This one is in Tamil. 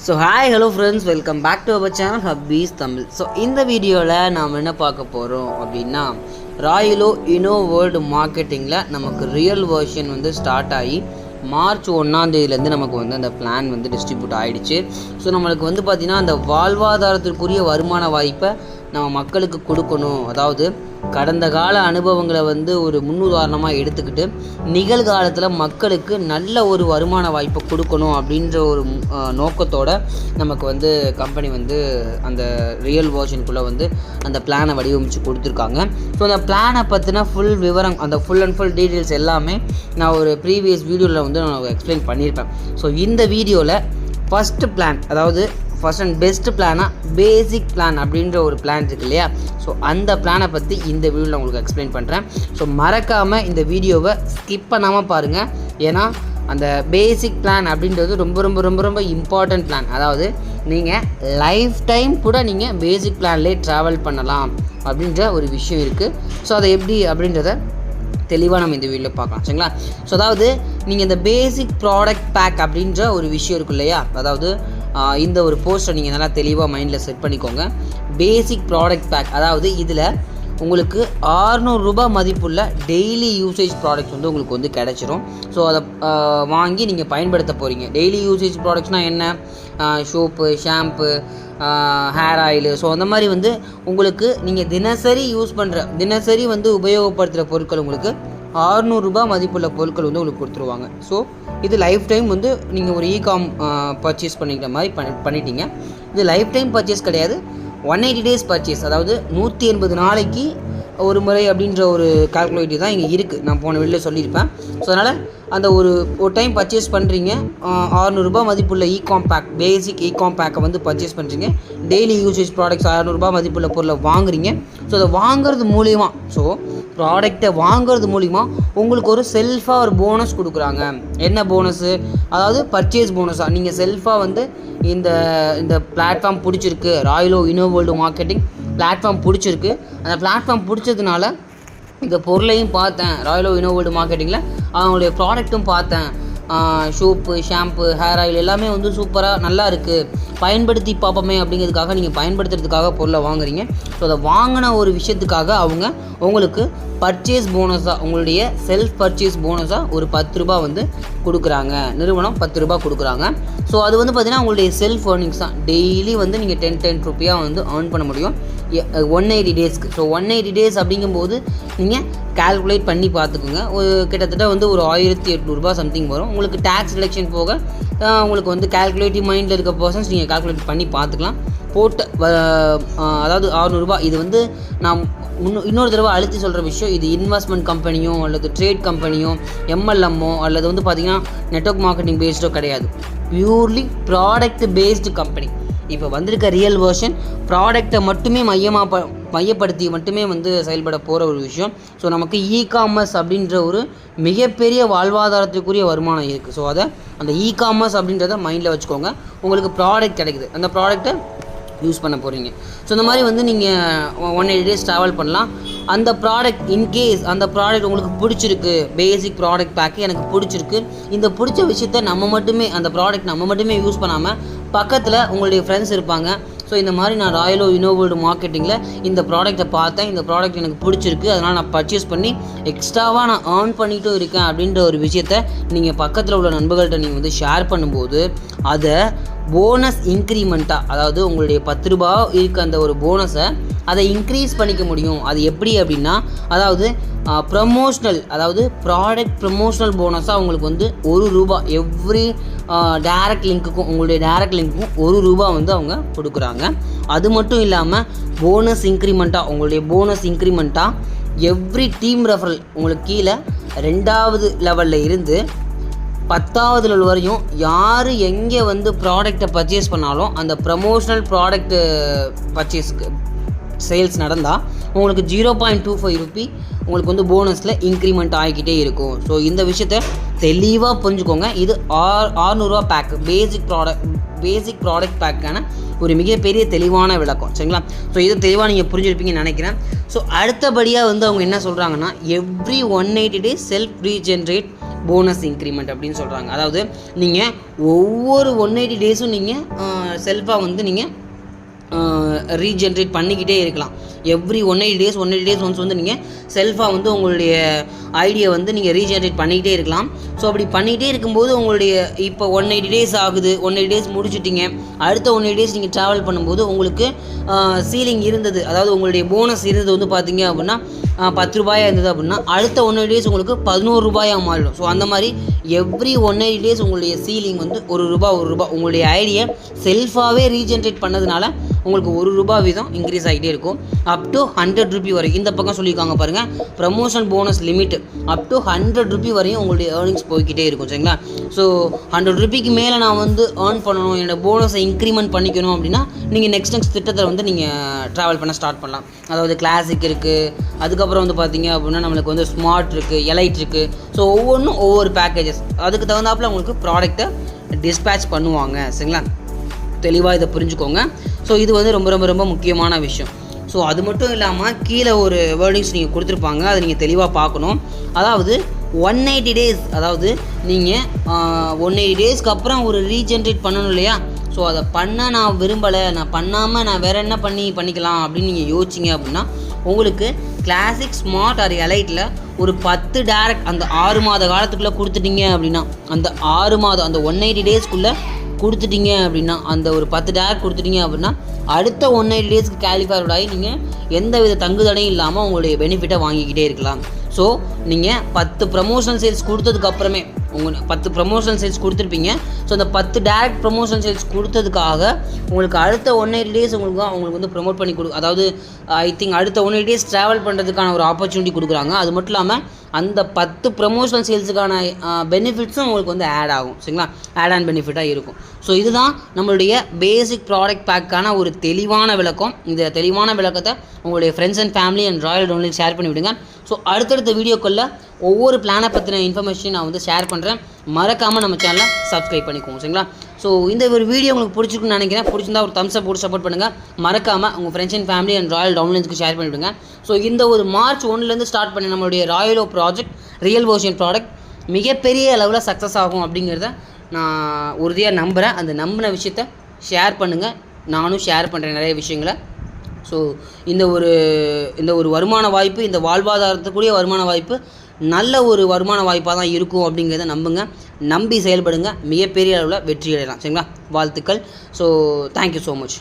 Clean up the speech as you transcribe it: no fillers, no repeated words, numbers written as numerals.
So hi hello friends, welcome back to our channel Hubbies Tamil. So இந்த வீடியோவில் நாம் என்ன பார்க்க போகிறோம் அப்படின்னா ராயலோ இனோ வேர்ல்டு மார்க்கெட்டிங்கில் நமக்கு ரியல் வெர்ஷன் வந்து ஸ்டார்ட் ஆகி மார்ச் 1 நமக்கு வந்து அந்த பிளான் வந்து டிஸ்ட்ரிபியூட் ஆகிடுச்சு. ஸோ நம்மளுக்கு வந்து பார்த்திங்கன்னா அந்த வாழ்வாதாரத்திற்குரிய வருமான வாய்ப்பை நம்ம மக்களுக்கு கொடுக்கணும். அதாவது கடந்த கால அனுபவங்களை வந்து ஒரு முன்னுதாரணமாக எடுத்துக்கிட்டு நிகழ்காலத்தில் மக்களுக்கு நல்ல ஒரு வருமான வாய்ப்பை கொடுக்கணும் அப்படின்ற ஒரு நோக்கத்தோடு நமக்கு வந்து கம்பெனி வந்து அந்த ரியல் வெர்ஷனுக்குள்ளே வந்து அந்த பிளானை வடிவமைச்சு கொடுத்துருக்காங்க. ஸோ அந்த பிளானை பற்றின ஃபுல் விவரம், அந்த ஃபுல் அண்ட் ஃபுல் டீட்டெயில்ஸ் எல்லாமே நான் ஒரு ப்ரீவியஸ் வீடியோவில் வந்து நான் எக்ஸ்பிளைன் பண்ணியிருப்பேன். ஸோ இந்த வீடியோவில் ஃபஸ்ட்டு பிளான், அதாவது ஃபஸ்ட் அண்ட் பெஸ்ட் பிளானாக பேசிக் பிளான் அப்படின்ற ஒரு பிளான் இருக்குது இல்லையா, ஸோ அந்த பிளானை பற்றி இந்த வீடியோவில் உங்களுக்கு எக்ஸ்பிளைன் பண்ணுறேன். ஸோ மறக்காமல் இந்த வீடியோவை ஸ்கிப் பண்ணாமல் பாருங்கள். ஏன்னா அந்த பேசிக் பிளான் அப்படின்றது ரொம்ப ரொம்ப ரொம்ப ரொம்ப இம்பார்ட்டன்ட் பிளான். அதாவது நீங்கள் லைஃப் டைம் கூட நீங்கள் பேசிக் பிளான்லேயே ட்ராவல் பண்ணலாம் அப்படின்ற ஒரு விஷயம் இருக்குது. ஸோ அதை எப்படி அப்படின்றத தெளிவாக நம்ம இந்த வீடியோவில் பார்க்கலாம், சரிங்களா? ஸோ அதாவது நீங்கள் இந்த பேசிக் ப்ராடக்ட் பேக் அப்படின்ற ஒரு விஷயம் இருக்கு இல்லையா, அதாவது இந்த ஒரு போஸ்ட்டை நீங்கள் நல்லா தெளிவாக மைண்டில் செட் பண்ணிக்கோங்க. பேசிக் ப்ராடக்ட் பேக், அதாவது இதில் உங்களுக்கு 600 ரூபாய் மதிப்புள்ள டெய்லி யூசேஜ் ப்ராடக்ட்ஸ் வந்து உங்களுக்கு வந்து கிடச்சிரும். ஸோ அதை வாங்கி நீங்கள் பயன்படுத்த போகிறீங்க. டெய்லி யூசேஜ் ப்ராடக்ட்ஸ்னால் என்ன? Soap, shampoo, hair oil, so அந்த மாதிரி வந்து உங்களுக்கு நீங்கள் தினசரி யூஸ் பண்ணுற, தினசரி வந்து உபயோகப்படுத்துகிற பொருட்கள் உங்களுக்கு 600 ரூபாய் மதிப்புள்ள பொருட்கள் வந்து உங்களுக்கு கொடுத்துருவாங்க. ஸோ இது லைஃப் டைம் வந்து நீங்கள் ஒரு இகாம் பர்ச்சேஸ் பண்ணிக்கிற மாதிரி பண்ணிட்டீங்க. இது லைஃப் டைம் பர்ச்சேஸ் கிடையாது, 180 டேஸ் பர்ச்சேஸ், அதாவது 180 நாளைக்கு ஒரு முறை அப்படின்ற ஒரு கால்குலேட்டிவ் தான் இங்கே இருக்குது. நான் போன வெளியில் சொல்லியிருப்பேன். ஸோ அதனால் அந்த ஒரு டைம் பர்ச்சேஸ் பண்ணுறீங்க, 600 ரூபாய் மதிப்புள்ள இகாம் பேக், பேசிக் இகாம் பேக்கை வந்து பர்ச்சேஸ் பண்ணுறீங்க. டெய்லி யூசேஜ் ப்ராடக்ட்ஸ் 600 ரூபாய் மதிப்புள்ள பொருளை வாங்குறீங்க. ஸோ அதை வாங்குறது மூலிமா, ஸோ ப்ராடக்டை வாங்குறது மூலிமா உங்களுக்கு ஒரு செல்ஃபாக ஒரு போனஸ் கொடுக்குறாங்க. என்ன போனஸு? அதாவது பர்ச்சேஸ் போனஸாக நீங்கள் செல்ஃபாக வந்து இந்த பிளாட்ஃபார்ம் பிடிச்சிருக்கு, ராயலோ இனோ வேர்ல்டு மார்க்கெட்டிங் பிளாட்ஃபார்ம் பிடிச்சிருக்கு, அந்த பிளாட்ஃபார்ம் பிடிச்சதுனால இந்த பொருளையும் பார்த்தேன், ராயலோ இனோ வேர்ல்டு மார்க்கெட்டிங்கில் அவங்களுடைய ப்ராடக்ட்டும் பார்த்தேன், சோப்பு, ஷாம்பு, ஹேர் ஆயில் எல்லாமே வந்து சூப்பராக நல்லா இருக்குது, பயன்படுத்தி பார்ப்போமே அப்படிங்கிறதுக்காக நீங்கள் பயன்படுத்துறதுக்காக பொருளை வாங்குறீங்க. ஸோ அதை வாங்கின ஒரு விஷயத்துக்காக அவங்க உங்களுக்கு பர்ச்சேஸ் போனஸாக, உங்களுடைய செல்ஃப் பர்ச்சேஸ் போனஸாக ஒரு 10 ரூபா வந்து கொடுக்குறாங்க. நிறுவனம் 10 ரூபா கொடுக்குறாங்க. ஸோ அது வந்து பார்த்திங்கன்னா உங்களுடைய செல்ஃப் ஏர்னிங்ஸ் தான். டெய்லி வந்து நீங்கள் 10 ரூபாயாக வந்து ஏர்ன் பண்ண முடியும் 180 டேஸ்க்கு. ஸோ 180 டேஸ் அப்படிங்கும்போது நீங்கள் கால்குலேட் பண்ணி பார்த்துக்குங்க. ஒரு கிட்டத்தட்ட வந்து ஒரு 1800 ரூபா சம்திங் வரும். உங்களுக்கு டேக்ஸ் ரிடக்ஷன் போக உங்களுக்கு வந்து கால்குலேட்டிவ் மைண்டில் இருக்க பர்சன்ஸ் நீங்கள் கால்குலேட் பண்ணி பார்த்துக்கலாம். போட்டு அதாவது 600 ரூபா, இது வந்து நான் இன்னொரு தடவை அழுத்தி சொல்கிற விஷயம், இது இன்வெஸ்ட்மெண்ட் கம்பெனியோ அல்லது ட்ரேட் கம்பெனியோ எம்எல்எம்மோ அல்லது வந்து பார்த்திங்கன்னா நெட்வொர்க் மார்க்கெட்டிங் பேஸ்டோ கிடையாது. Purely product based company. இப்போ வந்திருக்க ரியல் வெர்ஷன் ப்ராடக்டை மட்டுமே மையப்படுத்தி மட்டுமே வந்து செயல்பட போகிற ஒரு விஷயம். ஸோ நமக்கு இகாமர்ஸ் அப்படின்ற ஒரு மிகப்பெரிய வாழ்வாதாரத்துக்குரிய வருமானம் இருக்குது. ஸோ அதை அந்த இகாமர்ஸ் அப்படின்றத மைண்டில் வச்சுக்கோங்க. உங்களுக்கு ப்ராடக்ட் கிடைக்குது, அந்த ப்ராடக்டை யூஸ் பண்ண போகிறீங்க. ஸோ இந்த மாதிரி வந்து நீங்கள் 180 டேஸ் ட்ராவல் பண்ணலாம். அந்த ப்ராடக்ட் இன்கேஸ் அந்த ப்ராடக்ட் உங்களுக்கு பிடிச்சிருக்கு, பேசிக் ப்ராடக்ட் பேக்கு எனக்கு பிடிச்சிருக்கு, இந்த பிடிச்ச விஷயத்த நம்ம மட்டுமே, அந்த ப்ராடக்ட் நம்ம மட்டுமே யூஸ் பண்ணாமல் பக்கத்தில் உங்களுடைய ஃப்ரெண்ட்ஸ் இருப்பாங்க. ஸோ இந்த மாதிரி நான் ராயலோ இனோ வேர்ல்டு மார்க்கெட்டிங்கில் இந்த ப்ராடக்ட்டை பார்த்தேன், இந்த ப்ராடக்ட் எனக்கு பிடிச்சிருக்கு, அதனால் நான் பர்ச்சேஸ் பண்ணி எக்ஸ்ட்ராவாக நான் ஏர்ன் பண்ணிட்டும் இருக்கேன் அப்படின்ற ஒரு விஷயத்த நீங்கள் பக்கத்தில் உள்ள நண்பர்கள்ட்ட நீங்கள் வந்து ஷேர் பண்ணும்போது அதை போனஸ் இன்க்ரிமெண்ட்டாக, அதாவது உங்களுடைய 10 ரூபா இருக்க அந்த ஒரு போனஸை அதை இன்க்ரீஸ் பண்ணிக்க முடியும். அது எப்படி அப்படின்னா, அதாவது ப்ரமோஷ்னல், அதாவது ப்ராடக்ட் ப்ரமோஷ்னல் போனஸாக உங்களுக்கு வந்து 1 ரூபா எவ்ரி டேரக்ட் லிங்க்குக்கும், உங்களுடைய டேரக்ட் லிங்க்குக்கும் 1 ரூபா வந்து அவங்க கொடுக்குறாங்க. அது மட்டும் இல்லாமல் போனஸ் இன்க்ரிமெண்ட்டாக, உங்களுடைய போனஸ் இன்க்ரிமெண்ட்டாக எவ்ரி டீம் ரெஃபரல், உங்களுக்கு கீழே 2வது லெவலில் இருந்து 10வது லெவல் வரையும் யார் எங்கே வந்து ப்ராடக்டை பர்ச்சேஸ் பண்ணாலும் அந்த ப்ரமோஷனல் ப்ராடக்ட்டு பர்ச்சேஸ்க்கு சேல்ஸ் நடந்தால் உங்களுக்கு 0.25 ரூபி உங்களுக்கு வந்து போனஸில் இன்க்ரிமெண்ட் ஆகிக்கிட்டே இருக்கும். ஸோ இந்த விஷயத்த தெளிவாக புரிஞ்சுக்கோங்க. இது 600 ரூபா பேக், பேசிக் ப்ராடக்ட் பேக்கான ஒரு மிகப்பெரிய தெளிவான விளக்கம், சரிங்களா? ஸோ இது தெளிவாக நீங்கள் புரிஞ்சிருப்பீங்கன்னு நினைக்கிறேன். ஸோ அடுத்தபடியாக வந்து அவங்க என்ன சொல்கிறாங்கன்னா, every 180 days self regenerate bonus increment அப்படின்னு சொல்கிறாங்க. அதாவது நீங்கள் ஒவ்வொரு 180 டேஸும் நீங்கள் செல்ஃபாக வந்து நீங்கள் ரீஜென்ரேட் பண்ணிக்கிட்டே இருக்கலாம். எவ்ரி 180 டேஸ் ஒன்ஸ் வந்து நீங்கள் செல்ஃபாக வந்து உங்களுடைய ஐடியா வந்து நீங்கள் ரீஜென்ரேட் பண்ணிக்கிட்டே இருக்கலாம். ஸோ அப்படி பண்ணிகிட்டே இருக்கும்போது உங்களுடைய இப்போ 180 டேஸ் ஆகுது, 180 டேஸ் முடிச்சுட்டிங்க, அடுத்த 180 டேஸ் நீங்கள் ட்ராவல் பண்ணும்போது உங்களுக்கு சீலிங் இருந்தது, அதாவது உங்களுடைய போனஸ் இருந்தது வந்து பார்த்தீங்க அப்படின்னா 10 ரூபாயாக இருந்தது அப்படின்னா அடுத்த 180 டேஸ் உங்களுக்கு 11 ரூபாயாக மாறிடும். ஸோ அந்த மாதிரி எவ்ரி 180 டேஸ் உங்களுடைய சீலிங் வந்து ஒரு ரூபா உங்களுடைய ஐடியா செல்ஃபாகவே ரீஜென்ரேட் பண்ணதுனால உங்களுக்கு 1 ரூபா வீதம் இன்க்ரீஸ் ஆகிட்டே இருக்கும். அப் டு 100 ரூபி வரைக்கும் இந்த பக்கம் சொல்லியிருக்காங்க பாருங்கள், promotion bonus limit up to 100 Ruby வரையும் உங்களுடைய ஏர்னிங்ஸ் போய்கிட்டே இருக்கும். சரிங்களா? ஸோ 100 ரூபிக்கு மேலே நான் வந்து ஏர்ன் பண்ணணும், என்னோடய போனஸை இன்க்ரிமெண்ட் பண்ணிக்கணும் அப்படின்னா நீங்கள் நெக்ஸ்ட் திட்டத்தில் வந்து நீங்கள் ட்ராவல் பண்ண ஸ்டார்ட் பண்ணலாம். அதாவது கிளாசிக் இருக்குது, அதுக்கப்புறம் வந்து பார்த்தீங்க அப்படின்னா நம்மளுக்கு வந்து ஸ்மார்ட் இருக்குது, எலைட் இருக்குது. ஸோ ஒவ்வொன்றும் ஒவ்வொரு பேக்கேஜஸ், அதுக்கு தகுந்தாப்பில் உங்களுக்கு ப்ராடக்ட்டை டிஸ்பேட்ச் பண்ணுவாங்க. சரிங்களா? தெளிவாக இதை புரிஞ்சுக்கோங்க. ஸோ இது வந்து ரொம்ப ரொம்ப ரொம்ப முக்கியமான விஷயம். ஸோ அது மட்டும் இல்லாமல் கீழே ஒரு வேர்டிங்ஸ் நீங்கள் கொடுத்துருப்பாங்க, அதை நீங்கள் தெளிவாக பார்க்கணும். அதாவது 180 டேஸ், அதாவது நீங்கள் 180 டேஸ்க்கு அப்புறம் ஒரு ரீஜென்ரேட் பண்ணணும் இல்லையா? ஸோ அதை பண்ண நான் விரும்பலை, நான் பண்ணாமல் நான் வேறு என்ன பண்ணிக்கலாம் அப்படின்னு நீங்கள் யோசிச்சிங்க அப்படின்னா உங்களுக்கு கிளாசிக், ஸ்மார்ட் ஆர் எலைட்டில் ஒரு 10 டேரக்ட் அந்த 6 மாத காலத்துக்குள்ளே கொடுத்துட்டீங்க அப்படின்னா, அந்த 6 மாதம் அந்த 180 டேஸ்க்குள்ளே கொடுத்துட்டீங்க அப்படின்னா, அந்த ஒரு 10 டேரக்ட் கொடுத்துட்டீங்க அப்படின்னா அடுத்த 180 டேஸ்க்கு குவாலிஃபைட் ஆகி நீங்கள் எந்த வித தங்குதடையும் இல்லாமல் உங்களுடைய பெனிஃபிட்டை வாங்கிக்கிட்டே இருக்கலாம். ஸோ நீங்கள் 10 ப்ரமோஷனல் சேல்ஸ் கொடுத்ததுக்கப்புறமே, உங்கள் 10 ப்ரமோஷனல் சேல்ஸ் கொடுத்துருப்பீங்க. ஸோ அந்த 10 டேரக்ட் ப்ரமோஷனல் சேல்ஸ் கொடுத்ததுக்காக உங்களுக்கு அடுத்த 180 டேஸ் உங்களுக்கு வந்து ப்ரொமோட் பண்ணி அதாவது ஐ திங்க் அடுத்த 180 டேஸ் ட்ராவல் பண்ணுறதுக்கான ஒரு ஆப்பர்ச்சுனிட்டி கொடுக்குறாங்க. அது மட்டும் இல்லாமல் அந்த 10 ப்ரமோஷனல் சேல்ஸுக்கான பெனிஃபிட்ஸும் உங்களுக்கு வந்து ஆட் ஆகும். சரிங்களா? ஆட் ஆன் பெனிஃபிட்டாக இருக்கும். ஸோ இதுதான் நம்மளுடைய பேசிக் ப்ராடக்ட் பேக்கான ஒரு தெளிவான விளக்கம். இந்த தெளிவான விளக்கத்தை உங்களுடைய friends and family and Royal download share பண்ணிவிடுங்க. ஸோ அடுத்தடுத்த வீடியோக்களில் ஒவ்வொரு பிளானை பற்றின இன்ஃபர்மேஷன் நான் வந்து ஷேர் பண்ணுறேன். மறக்காமல் நம்ம சேனலை சப்ஸ்கிரைப் பண்ணிக்கோங்க. சரிங்களா? ஸோ இந்த ஒரு வீடியோ உங்களுக்கு பிடிச்சிருக்குன்னு நினைக்கிறேன். பிடிச்சிருந்தா ஒரு தம்ஸ் அப் போட்டு சப்போர்ட் பண்ணுங்கள். மறக்காமல் உங்கள் friends and family and royal டவுன்லோட்ஸ்க்கு ஷேர் பண்ணிவிடுங்க. ஸோ இந்த ஒரு மார்ச் 1 ஸ்டார்ட் பண்ணி நம்மளுடைய ராயலோ ப்ராஜெக்ட், ரியல் வெர்ஷன் ப்ராடக்ட் மிகப்பெரிய அளவில் சக்ஸஸ் ஆகும் அப்படிங்கிறத நான் உறுதியாக நம்புகிறேன். அந்த நம்பின விஷயத்தை ஷேர் பண்ணுங்கள். நானும் ஷேர் பண்ணுறேன் நிறைய விஷயங்களை. ஸோ இந்த ஒரு வருமான வாய்ப்பு, இந்த வாழ்வாதாரத்துக்குரிய வருமான வாய்ப்பு நல்ல ஒரு வருமான வாய்ப்பாக தான் இருக்கும் அப்படிங்கிறத நம்பி செயல்படுங்க. மிகப்பெரிய அளவில் வெற்றி அடையலாம். சரிங்களா? வாழ்த்துக்கள். So thank you so much.